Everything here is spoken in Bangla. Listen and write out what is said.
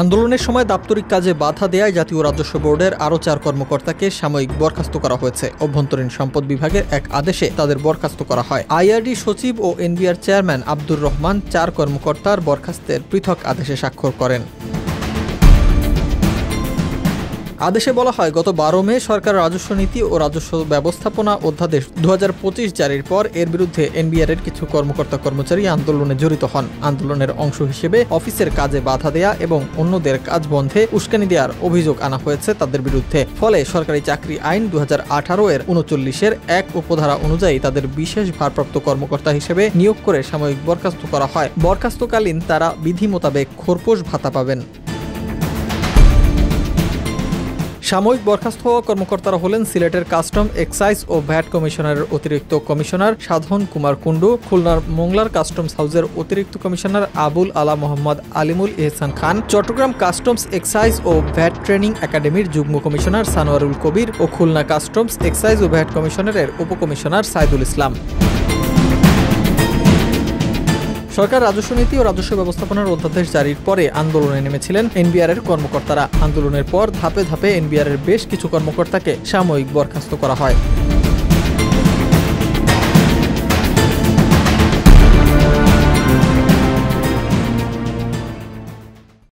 আন্দোলনের সময় দাপ্তরিক কাজে বাধা দেয়ায় জাতীয় রাজস্ব বোর্ডের আরও 4 কর্মকর্তাকে সাময়িক বরখাস্ত করা হয়েছে। অভ্যন্তরীণ সম্পদ বিভাগের এক আদেশে তাদের বরখাস্ত করা হয়। আইআরডি সচিব ও এনবিআর চেয়ারম্যান আব্দুর রহমান 4 কর্মকর্তার বরখাস্তের পৃথক আদেশে স্বাক্ষর করেন। আদেশে বলা হয়, গত 12 মে সরকার রাজস্ব নীতি ও রাজস্ব ব্যবস্থাপনা অধ্যাদেশ 2025 জারির পর এর বিরুদ্ধে এনবিআর এর কিছু কর্মকর্তা-কর্মচারী আন্দোলনে জড়িত হন। আন্দোলনের অংশ হিসেবে অফিসের কাজে বাধা দেয়া এবং অন্যদের কাজ বন্ধে উস্কানি দেওয়ার অভিযোগ আনা হয়েছে তাদের বিরুদ্ধে। ফলে সরকারি চাকরি আইন 2018 এর 39-এর 1 উপধারা অনুযায়ী তাদের বিশেষ ভারপ্রাপ্ত কর্মকর্তা হিসেবে নিয়োগ করে সাময়িক বরখাস্ত করা হয়। বরখাস্তকালীন তারা বিধি মোতাবেক খোরপোশ ভাতা পাবেন। সাময়িক বরখাস্ত হওয়া কর্মকর্তারা হলেন সিলেটের কাস্টম, এক্সাইজ ও ভ্যাট কমিশনারের অতিরিক্ত কমিশনার সাধন কুমার কুণ্ডু, খুলনার মোংলার কাস্টমস হাউসের অতিরিক্ত কমিশনার আবুল আলা মোহাম্মদ আলিমুল ইহসান খান, চট্টগ্রাম কাস্টমস, এক্সাইজ ও ভ্যাট ট্রেনিং একাডেমির যুগ্ম কমিশনার সানোয়ারুল কবির ও খুলনা কাস্টমস, এক্সাইজ ও ভ্যাট কমিশনারের উপকমিশনার সাইদুল ইসলাম। সরকার রাজস্ব নীতি ও রাজস্ব ব্যবস্থাপনার অধ্যাদেশ জারির পরে আন্দোলনে নেমেছিলেন এনবিআর এর কর্মকর্তারা। আন্দোলনের পর ধাপে ধাপে এনবিআর এর বেশ কিছু কর্মকর্তাকে সাময়িক বরখাস্ত করা হয়।